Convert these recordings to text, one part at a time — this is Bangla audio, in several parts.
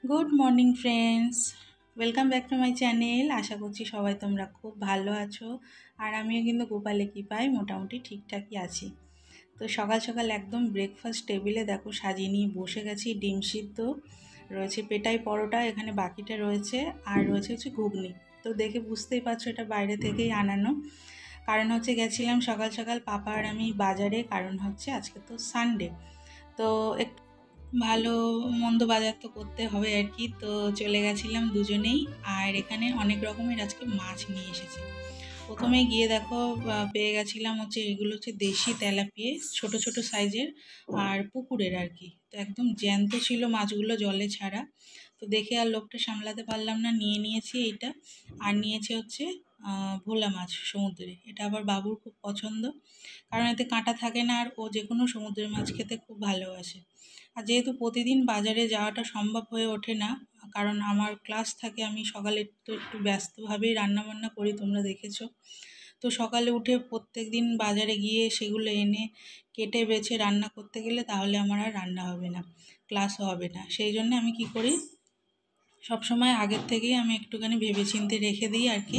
Good morning friends, welcome back to my channel. আশা করছি সবাই তোমরা খুব ভালো আছো। আর আমিও কিন্তু গোপালে কৃপায় মোটামুটি ঠিকঠাকই আছি। তো সকাল সকাল একদম ব্রেকফাস্ট টেবিলে দেখো সাজিয়ে নিয়ে বসে গেছি। ডিম সিদ্ধ রয়েছে, পেটাই পরোটা এখানে বাকিটা রয়েছে, আর রয়েছে ঘুগনি। তো দেখে বুঝতেই পারছো এটা বাইরে থেকেই আনানো। কারণ হচ্ছে গেছিলাম সকাল সকাল পাপা আর আমি বাজারে, কারণ হচ্ছে আজকে তো সানডে। তো ভালো মন্দ বাজার তো করতে হবে আর কি। তো চলে গেছিলাম দুজনেই। আর এখানে অনেক রকমের আজকে মাছ নিয়ে এসেছে। প্রথমে গিয়ে দেখো পেয়ে গেছিলাম হচ্ছে এগুলো হচ্ছে দেশি তেলাপিয়া, ছোট ছোট সাইজের, আর পুকুরের আর কি। তো একদম জ্যান্ত ছিল মাছগুলো, জলে ছাড়া। তো দেখে আর লোকটা সামলাতে পারলাম না, নিয়ে নিয়েছি এইটা। আর নিয়েছে হচ্ছে ভোলা মাছ সমুদ্রে, এটা আবার বাবুর খুব পছন্দ, কারণ এতে কাঁটা থাকে না, আর ও যে কোনো সমুদ্রের মাছ খেতে খুব ভালোবাসে। আর যেহেতু প্রতিদিন বাজারে যাওয়াটা সম্ভব হয়ে ওঠে না, কারণ আমার ক্লাস থাকে, আমি সকালে তো একটু ব্যস্তভাবেই রান্নাবান্না করি, তোমরা দেখেছো। তো সকালে উঠে প্রত্যেক দিন বাজারে গিয়ে সেগুলো এনে কেটে বেছে রান্না করতে গেলে তাহলে আমার আর রান্না হবে না, ক্লাসও হবে না। সেই জন্য আমি কি করি, সবসময় আগের থেকেই আমি একটুখানি ভেবেচিন্তে রেখে দিই আর কি,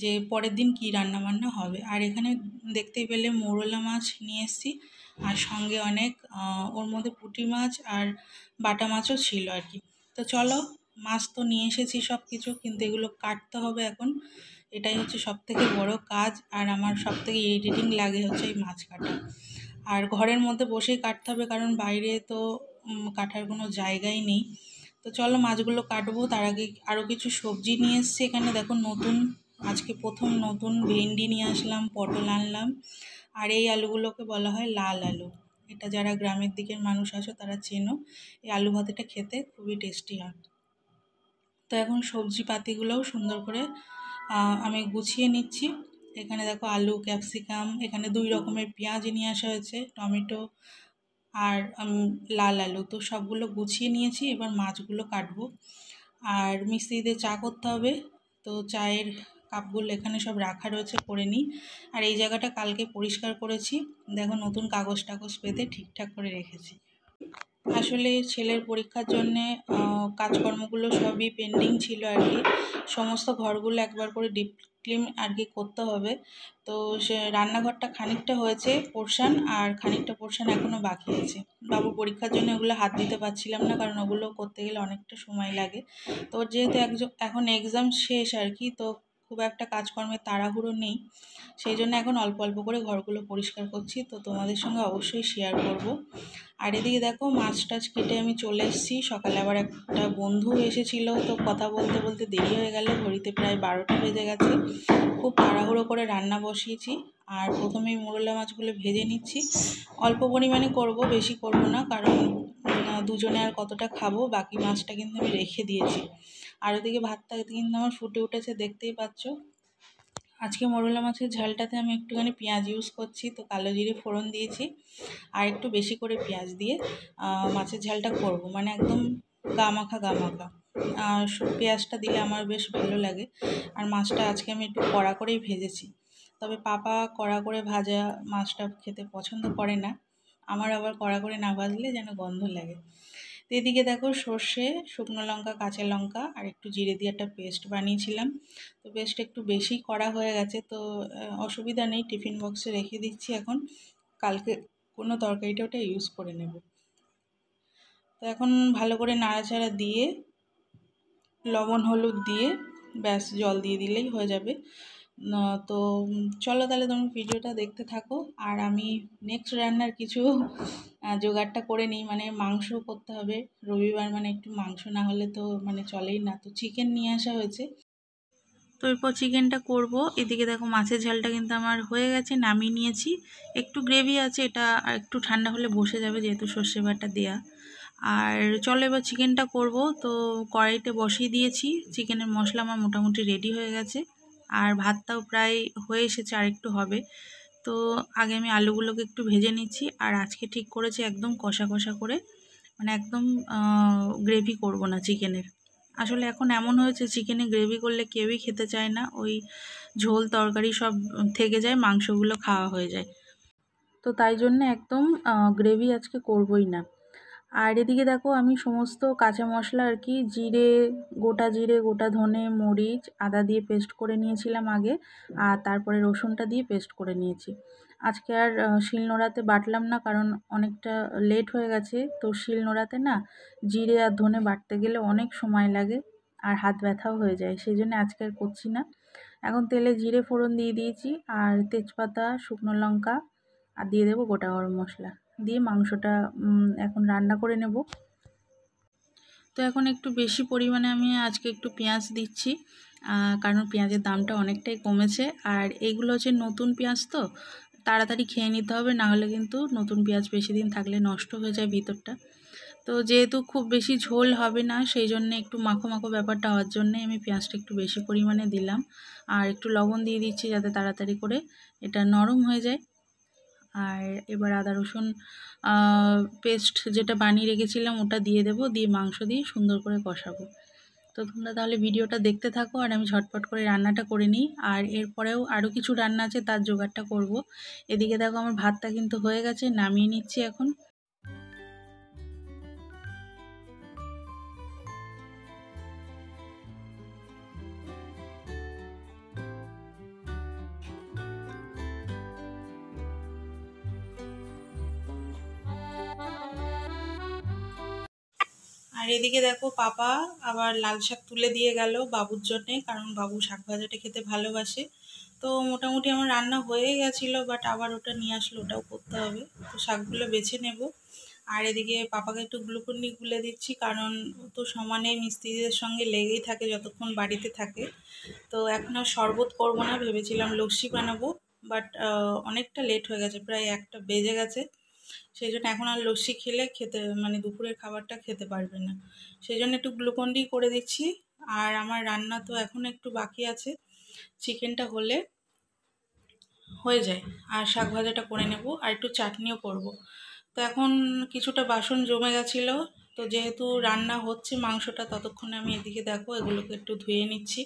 যে পরের দিন কী রান্নাবান্না হবে। আর এখানে দেখতেই পেলে মৌরলা মাছ নিয়ে এসেছি, আর সঙ্গে অনেক ওর মধ্যে পুঁটি মাছ আর বাটা মাছও ছিল আর কি। তো চলো, মাছ তো নিয়ে এসেছি সব কিছু, কিন্তু এগুলো কাটতে হবে এখন। এটাই হচ্ছে সবথেকে বড় কাজ, আর আমার সবথেকে ইরিটেটিং লাগে হচ্ছে এই মাছ কাটা। আর ঘরের মধ্যে বসেই কাটতে হবে, কারণ বাইরে তো কাটার কোনো জায়গাই নেই। তো চলো মাছগুলো কাটবো, তার আগে আরও কিছু সবজি নিয়ে এসেছি। এখানে দেখো নতুন, আজকে প্রথম নতুন ভেন্ডি নিয়ে আসলাম, পটল আনলাম, আর এই আলুগুলোকে বলা হয় লাল আলু। এটা যারা গ্রামের দিকের মানুষ আছো তারা চেনো, এই আলু ভাতেটা খেতে খুবই টেস্টি হয়। তো এখন সবজি পাতিগুলোও সুন্দর করে আমি গুছিয়ে নিচ্ছি। এখানে দেখো আলু, ক্যাপসিকাম, এখানে 2 রকমের পেঁয়াজ নিয়ে আসা হয়েছে, টমেটো আর লাল আলু। তো সবগুলো গুছিয়ে নিয়েছি, এবার মাছগুলো কাটবো। আর মিস্ত্রিদের চা করতে হবে, তো চায়ের কাপগুলো এখানে সব রাখা রয়েছে, করে নিই। আর এই জায়গাটা কালকে পরিষ্কার করেছি, দেখো নতুন কাগজ টাগজ পেতে ঠিকঠাক করে রেখেছি। আসলে ছেলের পরীক্ষার জন্যে কাজকর্মগুলো সবই পেন্ডিং ছিল আর কি। সমস্ত ঘরগুলো একবার করে ডিপ ক্লিন আর কি করতে হবে। তো সে রান্নাঘরটা খানিকটা হয়েছে পোর্শান, আর খানিকটা পোর্শান এখনও বাকি আছে। বাবুর পরীক্ষার জন্য ওগুলো হাত দিতে পারছিলাম না, কারণ ওগুলো করতে গেলে অনেকটা সময় লাগে। তো যেহেতু এখন এক্সাম শেষ আর কি, তো খুব একটা কাজকর্মের তাড়াহুড়ো নেই, সেই জন্য এখন অল্প অল্প করে ঘরগুলো পরিষ্কার করছি। তো তোমাদের সঙ্গে অবশ্যই শেয়ার করব। আর এদিকে দেখো মাছ টাছ কেটে আমি চলে এসেছি। সকালে আবার একটা বন্ধু এসেছিলো, তো কথা বলতে বলতে দেরি হয়ে গেল, ঘড়িতে প্রায় 12টা বেজে গেছে। খুব তাড়াহুড়ো করে রান্না বসিয়েছি। আর প্রথমেই মোরলা মাছগুলো ভেজে নিচ্ছি, অল্প পরিমাণে করব, বেশি করব না, কারণ দুজনে আর কতটা খাবো। বাকি মাছটা কিন্তু আমি রেখে দিয়েছি। আর ওদিকে ভাতটা কিন্তু আমার ফুটে উঠেছে, দেখতেই পাচ্ছ। আজকে মোরলা মাছের ঝালটাতে আমি একটুখানি পেঁয়াজ ইউজ করছি, তো কালো জিরে ফোড়ন দিয়েছি, আর একটু বেশি করে পেঁয়াজ দিয়ে মাছের ঝালটা করব, মানে একদম গামাখা গামাখা। আর পেঁয়াজটা দিলে আমার বেশ ভালো লাগে। আর মাছটা আজকে আমি একটু কড়া করেই ভেজেছি, তবে পাপা কড়া করে ভাজা মাছটা খেতে পছন্দ করে না, আমার আবার কড়া করে না ভাজলে যেন গন্ধ লাগে। তো এদিকে দেখো সর্ষে, শুকনো লঙ্কা, কাঁচা লঙ্কা আর একটু জিরে দিয়ে একটা পেস্ট বানিয়েছিলাম। তো পেস্ট একটু বেশি করা হয়ে গেছে, তো অসুবিধা নেই, টিফিন বক্সে রেখে দিচ্ছি এখন, কালকে কোনো তরকারিটা ওটা ইউজ করে নেব। তো এখন ভালো করে নাড়াচাড়া দিয়ে লবণ হলুদ দিয়ে ব্যাস জল দিয়ে দিলেই হয়ে যাবে। তো চলো তাহলে তুমি ভিডিওটা দেখতে থাকো, আর আমি নেক্সট রান্নার কিছু জোগাড়টা করে নিই। মানে মাংস করতে হবে, রবিবার মানে একটু মাংস না হলে তো মানে চলেই না। তো চিকেন নিয়ে আসা হয়েছে, তো এরপর চিকেনটা করব। এদিকে দেখো মাছের ঝালটা কিন্তু আমার হয়ে গেছে, নামিয়ে নিয়েছি। একটু গ্রেভি আছে, এটা একটু ঠান্ডা হলে বসে যাবে যেহেতু সর্ষে বাটা দেয়া। আর চলো এবার চিকেনটা করব। তো কড়াইতে বসিয়ে দিয়েছি, চিকেনের মশলা আমার মোটামুটি রেডি হয়ে গেছে, আর ভাতটাও প্রায় হয়ে এসেছে, আর একটু হবে। তো আগে আমি আলুগুলোকে একটু ভেজে নিচ্ছি। আর আজকে ঠিক করেছি একদম কষা কষা করে, মানে একদম গ্রেভি করব না চিকেনের। আসলে এখন এমন হয়েছে চিকেনে গ্রেভি করলে কেউই খেতে চায় না, ওই ঝোল তরকারি সব থেকে যায়, মাংসগুলো খাওয়া হয়ে যায়। তো তাই জন্য একদম গ্রেভি আজকে করবই না। আর এদিকে দেখো আমি সমস্ত কাঁচা মশলা আর কি জিরে, গোটা ধনে, মরিচ, আদা দিয়ে পেস্ট করে নিয়েছিলাম আগে, আর তারপরে রসুনটা দিয়ে পেস্ট করে নিয়েছি। আজকে আর শিলনোড়াতে বাটলাম না, কারণ অনেকটা লেট হয়ে গেছে। তো শিলনোড়াতে না জিরে আর ধনে বাটতে গেলে অনেক সময় লাগে আর হাত ব্যথাও হয়ে যায়, সেই জন্য আজকে আর করছি না। এখন তেলে জিরে ফোড়ন দিয়ে দিয়েছি, আর তেজপাতা, শুকনো লঙ্কা, আর দিয়ে দেবো গোটা গরম মশলা দিয়ে মাংসটা এখন রান্না করে নেব। তো এখন একটু বেশি পরিমাণে আমি আজকে একটু পেঁয়াজ দিচ্ছি, কারণ পেঁয়াজের দামটা অনেকটাই কমেছে। আর এইগুলো হচ্ছে নতুন পেঁয়াজ, তো তাড়াতাড়ি খেয়ে নিতে হবে, না হলে কিন্তু নতুন পেঁয়াজ বেশি দিন থাকলে নষ্ট হয়ে যায় ভিতরটা। তো যেহেতু খুব বেশি ঝোল হবে না, সেই জন্য একটু মাখো মাখো ব্যাপারটা হওয়ার জন্যে আমি পেঁয়াজটা একটু বেশি পরিমাণে দিলাম। আর একটু লবণ দিয়ে দিচ্ছি যাতে তাড়াতাড়ি করে এটা নরম হয়ে যায়। আর এবার আদা রসুন পেস্ট যেটা বানিয়ে রেখেছিলাম ওটা দিয়ে দেবো, দিয়ে মাংস দিয়ে সুন্দর করে কষাবো। তো তোমরা তাহলে ভিডিওটা দেখতে থাকো, আর আমি ঝটপট করে রান্নাটা করে নিই। আর এরপরেও আরও কিছু রান্না আছে, তার জোগাড়টা করব। এদিকে দেখো আমার ভাতটা কিন্তু হয়ে গেছে, নামিয়ে নিচ্ছি এখন। আর এদিকে দেখো পাপা আবার লাল শাক তুলে দিয়ে গেল বাবুর জন্যে, কারণ বাবু শাক ভাজাটা খেতে ভালোবাসে। তো মোটামুটি আমার রান্না হয়ে গেছিলো, বাট আবার ওটা নিয়ে আসলো, ওটাও করতে হবে। তো শাকগুলো বেছে নেব। আর এদিকে পাপাকে একটু গ্লুকন্ডি গুলে দিচ্ছি, কারণ ও তো সমানে মিস্ত্রিদের সঙ্গে লেগেই থাকে যতক্ষণ বাড়িতে থাকে। তো এখন আর শরবত করবো না, ভেবেছিলাম লস্যি বানাবো, বাট অনেকটা লেট হয়ে গেছে, প্রায় 1টা বেজে গেছে। সেই জন্য এখন আর লস্যি খেলে খেতে মানে দুপুরের খাবারটা খেতে পারবে না, সেই জন্য একটু গ্লুকন্ডি করে দিচ্ছি। আর আমার রান্না তো এখন একটু বাকি আছে, চিকেনটা হলে হয়ে যায়, আর শাক ভাজাটা করে নেব, আর একটু চাটনিও করব। তো এখন কিছুটা বাসন জমে গেছিলো, তো যেহেতু রান্না হচ্ছে মাংসটা, ততক্ষণে আমি এদিকে দেখো এগুলোকে একটু ধুয়ে নিচ্ছি।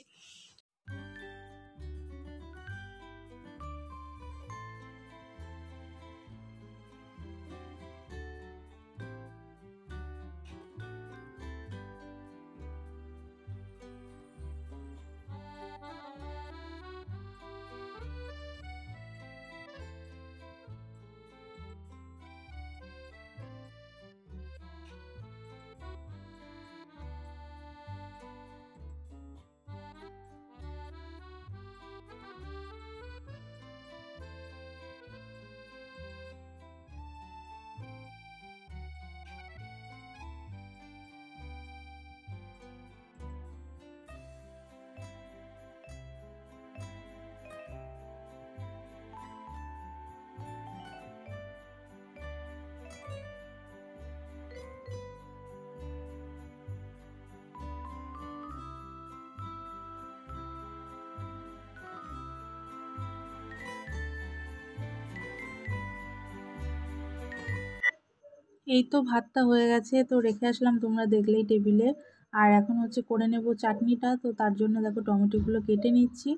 এই তো ভাতটা হয়ে গেছে, তো রেখে আসলাম তোমরা দেখলেই টেবিলে। আর এখন হচ্ছে করে নেব চাটনিটা, তো তার জন্য দেখো টমেটোগুলো কেটে নিচ্ছি।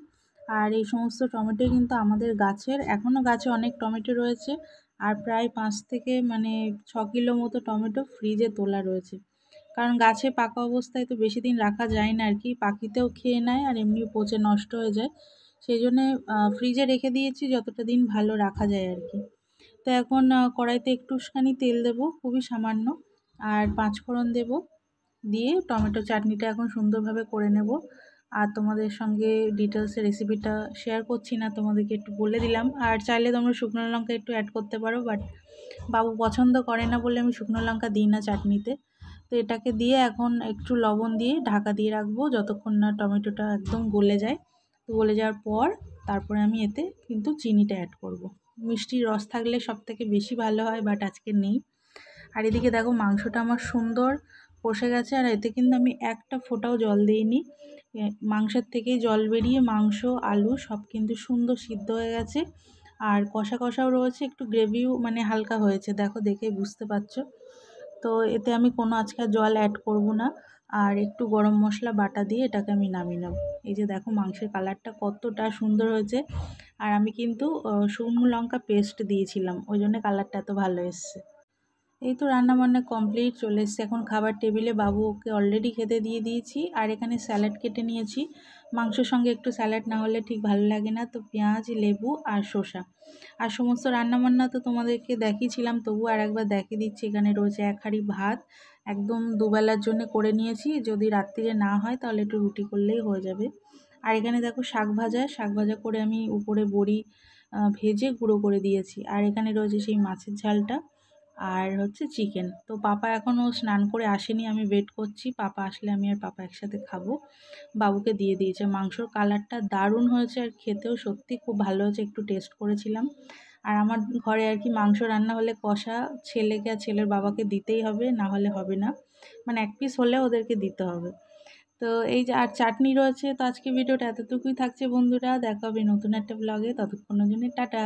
আর এই সমস্ত টমেটোই কিন্তু আমাদের গাছের, এখনও গাছে অনেক টমেটো রয়েছে। আর প্রায় 5 থেকে 6 কিলো মতো টমেটো ফ্রিজে তোলা রয়েছে, কারণ গাছে পাকা অবস্থায় তো বেশি দিন রাখা যায় না আর কি, পাখিতেও খেয়ে নেয় আর এমনিও পচে নষ্ট হয়ে যায়। সেই জন্যে ফ্রিজে রেখে দিয়েছি যতটা দিন ভালো রাখা যায় আর কি। তো এখন কড়াইতে একটুখানি তেল দেব, খুবই সামান্য, আর 5 ফোড়ন দেব, দিয়ে টমেটো চাটনিটা এখন সুন্দরভাবে করে নেব। আর তোমাদের সঙ্গে ডিটেলসে রেসিপিটা শেয়ার করছি না, তোমাদেরকে একটু বলে দিলাম। আর চাইলে তোমরা শুকনো লঙ্কা একটু অ্যাড করতে পারো, বাট বাবু পছন্দ করে না বলে আমি শুকনো লঙ্কা দিই না চাটনিতে। তো এটাকে দিয়ে এখন একটু লবণ দিয়ে ঢাকা দিয়ে রাখবো যতক্ষণ না টমেটোটা একদম গলে যায়। তো গলে যাওয়ার পর তারপরে আমি এতে কিন্তু চিনিটা অ্যাড করব। মিষ্টির রস থাকলে সবথেকে বেশি ভালো হয়, বাট আজকে নেই। আর এদিকে দেখো মাংসটা আমার সুন্দর কষে গেছে, আর এতে কিন্তু আমি একটা ফোঁটাও জল দিইনি। মাংসের থেকেই জল বেরিয়ে মাংস, আলু সব কিন্তু সুন্দর সিদ্ধ হয়ে গেছে। আর কষা কষাও রয়েছে, একটু গ্রেভিও হালকা হয়েছে, দেখো দেখে বুঝতে পারছো। তো এতে আমি কোনো আজকে জল অ্যাড করব না। আর একটু গরম মশলা বাটা দিয়ে এটাকে আমি নামিয়ে নেব। এই যে দেখো মাংসের কালারটা কতটা সুন্দর হয়েছে। আর আমি কিন্তু শুকনো লঙ্কা পেস্ট দিয়েছিলাম, ওই জন্য কালারটা এত ভালো এসছে। এই তো রান্নাবান্না কমপ্লিট, চলে এসছে এখন খাবার টেবিলে। বাবু ওকে অলরেডি খেতে দিয়ে দিয়েছি। আর এখানে স্যালাড কেটে নিয়েছি, মাংসের সঙ্গে একটু স্যালাড না হলে ঠিক ভালো লাগে না, তো পেঁয়াজ, লেবু আর শসা। আর সমস্ত রান্নাবান্না তো তোমাদেরকে দেখিয়েছিলাম, তবু আর একবার দেখিয়ে দিচ্ছি। এখানে রয়েছে 1 হাঁড়ি ভাত, একদম দুবেলার জন্য করে নিয়েছি, যদি রাত্রিরে না হয় তাহলে একটু রুটি করলেই হয়ে যাবে। আর এখানে দেখো শাক ভাজা করে আমি উপরে বড়ি ভেজে গুঁড়ো করে দিয়েছি। আর এখানে রয়েছে সেই মাছের ঝালটা, আর হচ্ছে চিকেন। তো পাপা এখনও স্নান করে আসেনি, আমি ওয়েট করছি, পাপা আসলে আমি আর পাপা একসাথে খাবো। বাবুকে দিয়ে দিয়েছে। মাংসর কালারটা দারুণ হয়েছে, আর খেতেও সত্যি খুব ভালো হয়েছে, একটু টেস্ট করেছিলাম। আর আমার ঘরে আর কি মাংস রান্না হলে কষা ছেলেকে আর ছেলের বাবাকে দিতেই হবে, না হলে হবে না, মানে 1 পিস হলে ওদেরকে দিতে হবে। তো এই যে আর চাটনি রয়েছে। তো আজকে ভিডিওটা এতটুকুই থাকছে বন্ধুরা, দেখা হবে নতুন একটা ব্লগে, ততক্ষণের জন্য টাটা।